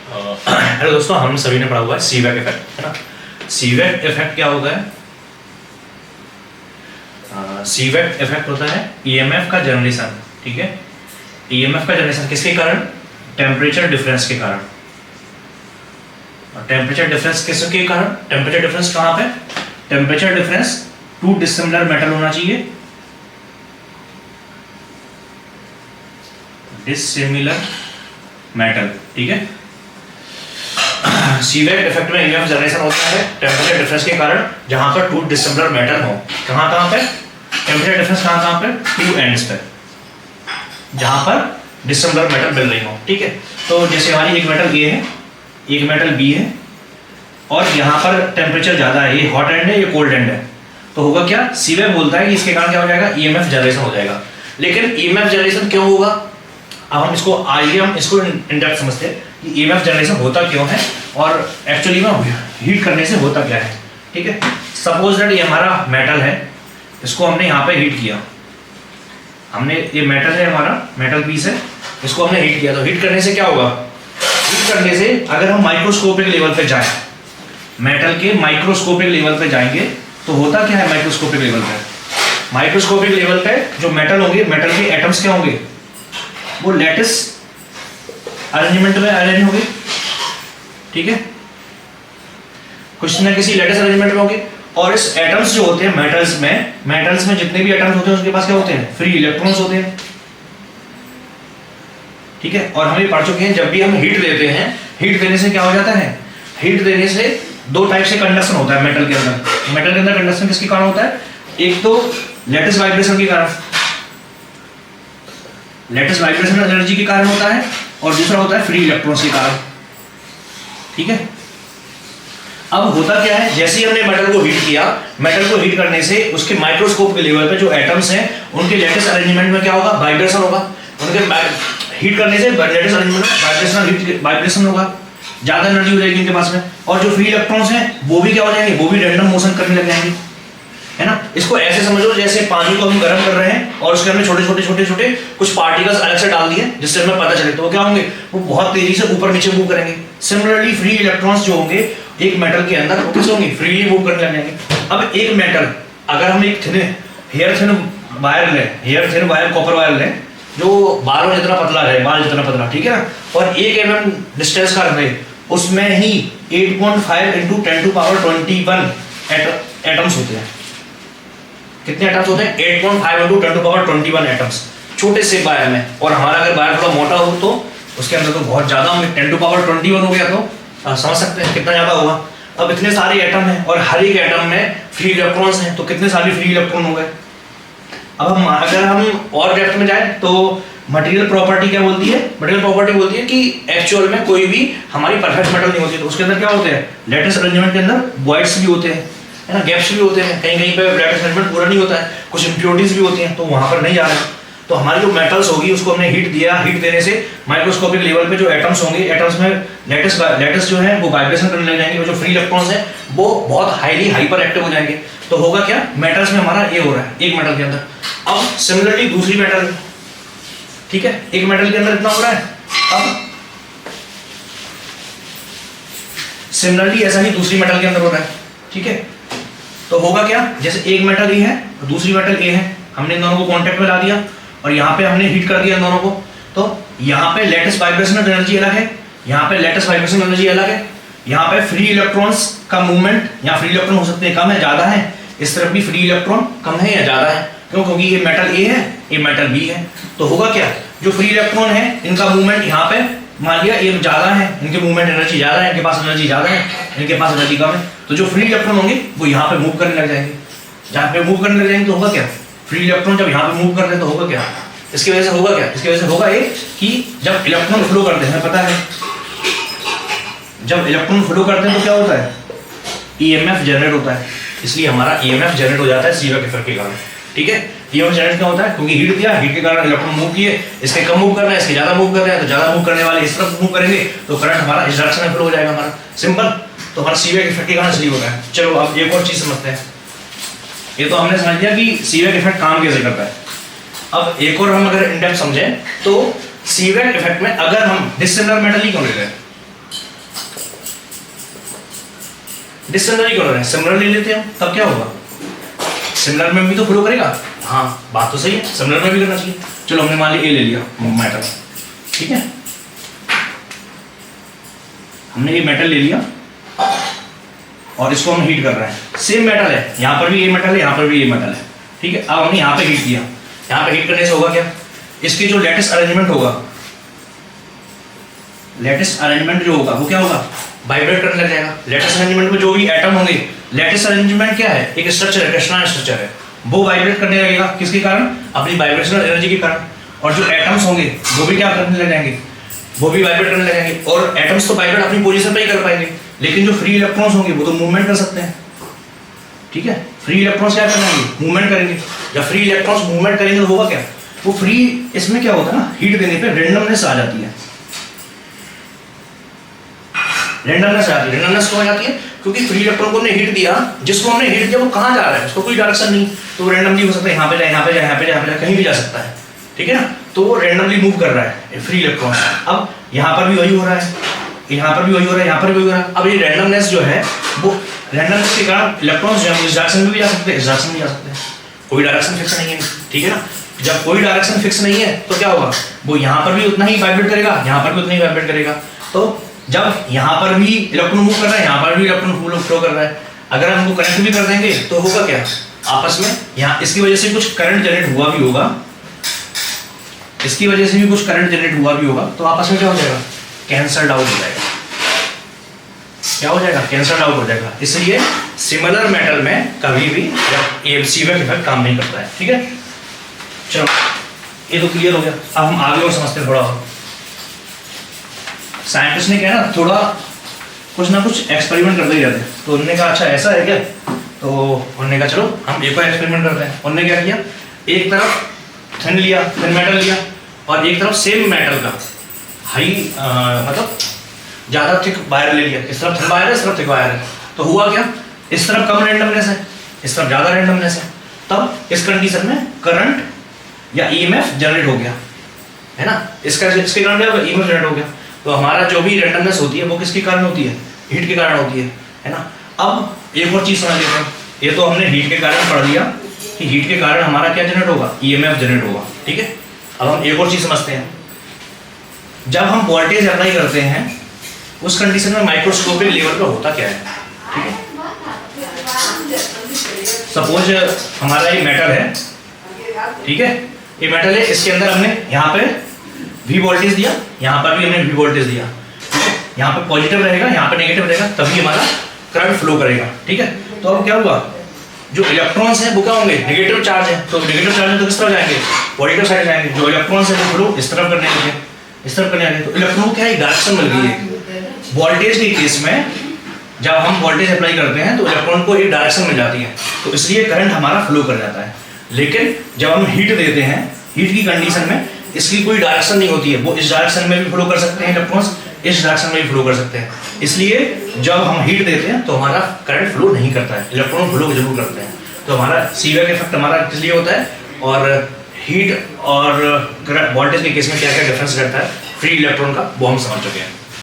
Hello दोस्तों, हम सभी ने पढ़ा हुआ है सीवैक इफेक्ट, है ना। सीवैक इफेक्ट क्या होता है? सीवैक इफेक्ट होता है ईएमएफ का जनरेशन। ठीक है, ईएमएफ का जनरेशन किसके कारण? टेम्परेचर डिफरेंस के कारण। टेम्परेचर डिफरेंस किसके कारण? टेम्परेचर डिफरेंस कहाँ पे? Temperature difference to dissimilar metal होना चाहिए, डिसिमिलर मेटल। ठीक है, सीवैक इफेक्ट में ईएमएफ जनरेशन होता है टेम्परेचर डिफरेंस के कारण, जहां पर टू डिसिमिलर मेटल हो। कहां पे टेम्परेचर डिफरेंस कहां पे? टू एंड्स पे, जहां पर डिसिमिलर मेटल मिल रही हो। ठीक है, तो जैसे हमारी एक मेटल ए है, एक मेटल बी है, और यहाँ पर टेम्परेचर ज्यादा है, ये हॉट एंड है, ये कोल्ड एंड है, तो होगा क्या? सीवैक बोलता है कि इसके कारण क्या हो जाएगा? ईएमएफ जनरेशन हो जाएगा। लेकिन ईएमएफ जनरेशन क्यों होगा? अब हम इसको इन डेप्थ समझते हैं कि ईएमएफ जनरेशन होता क्यों है और एक्चुअली में हीट करने से होता क्या है। ठीक है, सपोज दैट ये हमारा मेटल है, इसको हमने यहाँ पे हीट किया, हमने ये मेटल है, हमारा मेटल पीस है, इसको हमने हीट किया, तो हीट करने से क्या होगा? हीट करने से अगर हम माइक्रोस्कोपिक लेवल पे जाएं, मेटल के माइक्रोस्कोपिक लेवल पे जाएंगे, तो होता क्या है माइक्रोस्कोपिक लेवल पे? माइक्रोस्कोपिक लेवल पे जो मेटल होंगे, मेटल के एटम्स क्या होंगे? वो लैटिस अरेंजमेंट में अरेंज होंगे। ठीक है, कुछ ना किसी लैटिस अरेंजमेंट में होंगे, और इस एटम्स जो होते हैं मेटल्स में जितने भी एटम्स होते हैं उसके पास क्या होते हैं? फ्री इलेक्ट्रॉन्स होते हैं। ठीक है, और हम ये पढ़ चुके हैं जब भी हम हीट देते हैं, हीट देने से क्या हो जाता है? हीट देने से दो टाइप से कंडक्शन होता है मेटल के अंदर। मेटल के अंदर कंडक्शन किसके कारण होता है? एक तो लैटिस वाइब्रेशन के कारण, लैटिस वाइब्रेशन एनर्जी के कारण होता है, और दूसरा होता है फ्री इलेक्ट्रॉन्स के कारण। ठीक है, अब होता क्या है? जैसे ही हमने मेटल को हीट किया, मेटल को हीट करने से उसके माइक्रोस्कोप के लेवल पे जो एटम्स हैं उनके लैटिस अरेंजमेंट में क्या होगा? वाइब्रेशन होगा। उनके हीट करने से लैटिस अरेंजमेंट में वाइब्रेशन होगा, ज्यादा एनर्जी हो जाएगी उनके पास में, और जो फ्री इलेक्ट्रॉन्स हैं वो भी क्या हो जाएंगे? वो भी रैंडम मोशन करने लग जाएंगे, है ना। इसको ऐसे समझो जैसे पानी को हम गर्म कर रहे हैं और उसके अंदर छोटे छोटे कुछ पार्टिकल्स अलग से डाल दिए जिससे हमें पता चले, तो वो क्या होंगे? वो बहुत तेजी से ऊपर नीचे मूव करेंगे। सिमिलरली फ्री इलेक्ट्रॉन्स जो होंगे एक मेटल के अंदर, वो कैसे होंगे? फ्रीली मूव करने लग जाएंगे। अब एक मेटल, अगर हम एक hair thin wire copper wire लें जो बालों जितना पतला है, बाल जितना पतला, ठीक है ना, और 1 mm डिस्टेंस का रहे, उसमें ही 8.5 × 10⁻21 एटम्स होते हैं। कितने एटम्स होते हैं? 8.5 × 10⁻21 एटम्स, छोटे से वायर में। और हमारा अगर वायर थोड़ा मोटा हो तो उसके अंदर तो बहुत ज्यादा होंगे, 10⁻21 हो गया, तो समझ सकते हैं कितना ज्यादा होगा। अब इतने सारे एटम हैं और हर एक एटम में फ्री इलेक्ट्रॉन्स हैं, तो कितने सारे फ्री इलेक्ट्रॉन हो गए। अब अगर हम और डेप्थ में जाए तो मटेरियल प्रॉपर्टी क्या बोलती है? मटेरियल प्रॉपर्टी बोलती है कि एक्चुअल में कोई भी हमारी परफेक्ट मेटल नहीं होती, तो उसके अंदर क्या होते हैं? लैटिस अरेंजमेंट के अंदर वॉइड्स भी होते हैं, है ना, गैप्स भी होते हैं, कहीं कहीं पे लैटिस अरेंजमेंट पूरा नहीं होता है, कुछ इंप्योरिटीज भी होती हैं, तो वहां पर नहीं जा रहे। तो हमारी जो मेटल्स होगी उसको हमने हीट दिया, हीट देने से माइक्रोस्कोपिक लेवल पे जो एटम्स होंगे, एटम्स में लैटिस जो है वो वाइब्रेशन करने लग जाएंगे, और जो फ्री इलेक्ट्रॉन्स हैं वो बहुत हाईली हाइपर एक्टिव हो जाएंगे। तो होगा क्या? मेटल्स में हमारा ये हो रहा है एक मेटल के अंदर। अब सिमिलरली दूसरी मेटल, ठीक है, एक मेटल के अंदर इतना हो रहा है, अब सिमिलरली ऐसा ही दूसरी मेटल के अंदर हो रहा है। ठीक है, तो होगा क्या? जैसे एक मेटल ए है और दूसरी मेटल ए है, हमने इन दोनों को कांटेक्ट में ला दिया और यहाँ पे हमने हीट कर दिया इन दोनों को, तो यहाँ पे लैटिस वाइब्रेशनल एनर्जी अलग है, यहाँ पे लैटिस वाइब्रेशनल एनर्जी अलग है, यहाँ पे फ्री इलेक्ट्रॉन्स का मूवमेंट, यहाँ फ्री इलेक्ट्रॉन हो सकते हैं कम है, ज्यादा है, इस तरफ भी फ्री इलेक्ट्रॉन कम है या ज्यादा है, क्यों? क्योंकि ये मेटल ए है, ये मेटल बी है। तो होगा क्या? जो फ्री इलेक्ट्रॉन है इनका मूवमेंट यहाँ पे मान लिया ये ज्यादा है, इनके मूवमेंट एनर्जी ज्यादा है, इनके पास एनर्जी ज्यादा है, इनके पास एनर्जी कम है, तो जो फ्री इलेक्ट्रॉन होंगे वो यहाँ पे मूव करने लग जाएंगे। जहाँ पे मूव करने लग जाएंगे तो होगा क्या? फ्री इलेक्ट्रॉन जब यहाँ पे मूव कर रहे हैं तो होगा क्या? इसकी वजह से होगा क्या? इसकी वजह से होगा ये कि जब इलेक्ट्रॉन फ्लो करते हैं, पता है जब इलेक्ट्रॉन फ्लो करते हैं तो क्या होता है? ईएमएफ जनरेट होता है, इसलिए हमारा ईएमएफ जनरेट हो जाता है सीवैक इफेक्ट के कारण। ठीक है, ईएमएफ जनरेट क्या होता है? क्योंकि हीट दिया, हीट के कारण इलेक्ट्रॉन मूव किए, इसके कम मूव कर रहे हैं, इसके ज्यादा मूव कर रहे हैं, तो ज्यादा मूव करने वाले इस तरफ मूव करेंगे तो करंट हमारा इस डायरेक्शन में फ्लो हो जाएगा हमारा, सिंपल। तो हमारा सीवैक इफेक्ट के कारण इसलिए होगा। चलो अब एक और चीज समझते हैं। ये तो हमने समझ लिया कि सीवैक इफेक्ट काम कैसे करता है। अब एक और हम अगर इन डेप्थ समझें तो सीवैक इफेक्ट में अगर हम डिसिमिलर मेटल ही क्यों ले रहे हैं? डिसिमिलर ही क्यों रहे हैं, सिमिलर ले लेते हैं, तब क्या होगा, सिमिलर में भी तो फ्लो करेगा। हाँ बात तो सही है, सिमिलर में भी करना चाहिए। चलो हमने मान लिया ए ले लिया मेटल, ठीक है, हमने ये मेटल ले लिया और इसको हम हीट कर रहे हैं। सेम मेटल है, यहाँ पर भी ये मेटल है, यहाँ पर भी ये मेटल है, ठीक है। अब हमने यहाँ पे हीट किया, यहाँ पे हीट करने से होगा क्या, इसकी जो लेटेस्ट अरेंजमेंट होगा, लेटेस्ट अरेंजमेंट जो होगा वो क्या होगा, वाइब्रेट करने लग जाएगा। लेटेस्ट अरेंजमेंट में जो भी एटम होंगे, लेटेस्ट अरेंजमेंट क्या है, एक स्ट्रक्चर है, क्रिस्टलाइन स्ट्रक्चर है, वो वाइब्रेट करने लगेगा, किसके कारण, अपनी वाइब्रेशनल एनर्जी के कारण। और जो एटम्स होंगे वो भी क्या करने लग जाएंगे, वो भी वाइब्रेट करने लगेंगे। और एटम्स तो वाइब्रेट अपनी पोजीशन पे ही कर पाएंगे, लेकिन जो फ्री इलेक्ट्रॉन्स होंगे वो तो मूवमेंट कर सकते हैं, ठीक है। फ्री इलेक्ट्रॉन्स क्या करेंगे, मूवमेंट करेंगे। जब फ्री इलेक्ट्रॉन्स मूवमेंट करेंगे तो होगा क्या, वो फ्री, इसमें क्या होता है ना, हीट देने पे रेंडमनेस आ जाती है, रेंडमनेस आती है। रेंडमनेस क्यों आ जाती है, क्योंकि फ्री इलेक्ट्रॉन को हमने हीट दिया, जिसको हमने हीट दिया वो कहाँ जा रहा है, उसको कोई डायरेक्शन नहीं, तो वो रेंडमली हो सकता है, यहाँ पे जाए, यहाँ पे जाए, यहाँ पे जाए, यहाँ पे जाए, कहीं भी जा सकता है, ठीक है ना। तो वो रेंडमली मूव कर रहा है फ्री इलेक्ट्रॉन। अब यहाँ पर भी वही हो रहा है, यहाँ पर भी वही हो रहा है, यहाँ पर भी वही हो रहा है। अब ये रेंडमनेस जो है, वो रेंडमनेस के कारण इलेक्ट्रॉन्स जो है इस डायरेक्शन में भी जा सकते हैं, इस डायरेक्शन में जा सकते हैं, कोई डायरेक्शन फिक्स नहीं है, ठीक है ना। जब कोई डायरेक्शन फिक्स नहीं है तो क्या होगा, वो यहाँ पर भी उतना ही वाइब्रेट करेगा, यहाँ पर भी उतना ही वाइब्रेट करेगा। तो जब यहाँ पर भी इलेक्ट्रॉन मूव कर रहा है, यहाँ पर भी इलेक्ट्रॉन फ्लो कर रहा है, अगर हम उनको कनेक्ट भी कर देंगे तो होगा क्या, आपस में यहाँ इसकी वजह से कुछ करंट जनरेट हुआ भी होगा, इसकी वजह से भी कुछ करंट जनरेट हुआ भी होगा, तो आपस में क्या हो जाएगा, कैंसल्ड आउट हो जाएगा। क्या हो जाएगा, कैंसल्ड आउट हो जाएगा। इसलिए सिमिलर मेटल में कभी भी सीवेक इफेक्ट काम नहीं करता है, ठीक है। चलो ये तो क्लियर हो गया। अब हम आगे और समझते हैं थोड़ा और। साइंटिस्ट ने क्या ना, थोड़ा कुछ ना कुछ एक्सपेरिमेंट करते ही रहते हैं, तो उन्होंने कहा अच्छा ऐसा है क्या, तो उन्होंने कहा चलो हम एक और एक्सपेरिमेंट करते हैं। उन्होंने क्या किया, एक तरफ थिन लिया, थिन मेटल लिया, और एक तरफ सेम मेटल का हाई मतलब ज़्यादा थिक वायर ले लिया। इस तरफ थिन वायर है, इस तरफ थिक वायर है, तो हुआ क्या, इस तरफ कम रेंडमनेस है, इस तरफ ज़्यादा रेंडमनेस है। तब इस कंडीशन में करंट या ईएमएफ जनरेट हो गया, है ना। इसके कारण क्या होगा, ईएमएफ जनरेट हो गया। तो हमारा जो भी रेंडमनेस होती है वो किसके कारण होती है, हीट के कारण होती है ना। अब एक और चीज़ समझ लेते हैं, ये तो हमने हीट के कारण पढ़ लिया कि हीट के कारण हमारा क्या जनरेट होगा, ईएमएफ जनरेट होगा, ठीक है। अब हम एक और चीज़ समझते हैं, जब हम वोल्टेज अप्लाई करते हैं उस कंडीशन में माइक्रोस्कोपिक लेवल पर होता क्या है, ठीक है। सपोज हमारा ये मेटल है, ठीक है, ये मेटल है, इसके अंदर हमने यहाँ पे V वोल्टेज दिया, यहाँ पर भी हमने V वोल्टेज दिया, ठीक है। यहाँ पे पॉजिटिव रहेगा, यहाँ पे नेगेटिव रहेगा, तभी हमारा करंट फ्लो करेगा, ठीक है। तो अब क्या हुआ, जो इलेक्ट्रॉन्स हैं वो क्या होंगे, नेगेटिव चार्ज है, तो नेगेटिव चार्ज में तो किस तरफ जाएंगे, पॉजिटिव साइड जाएंगे। जो इलेक्ट्रॉन्स है वो फ्लो इस तरफ करने लगे, इस तरफ करने लगे, तो इलेक्ट्रॉन को क्या है, डायरेक्शन मिल गई है। वोल्टेज के केस में जब हम वोल्टेज अप्लाई करते हैं तो इलेक्ट्रॉन को एक डायरेक्शन मिल जाती है, तो इसलिए करंट हमारा फ्लो कर जाता है। लेकिन जब हम हीट देते हैं, हीट की कंडीशन में इसकी कोई डायरेक्शन नहीं होती है, वो इस डायरेक्शन में भी फ्लो कर सकते हैं इलेक्ट्रॉन्स, इस डायरेक्शन में भी फ्लो कर सकते हैं। इसलिए जब हम हीट देते हैं तो हमारा करंट फ्लो नहीं करता है, इलेक्ट्रॉन फ्लो जरूर करते हैं। तो हमारा सीवेक इफेक्ट हमारा इसलिए होता है। और हीट और वोल्टेज के केस में क्या क्या डिफरेंस रहता है फ्री इलेक्ट्रॉन का, वो हम समझ चुके हैं।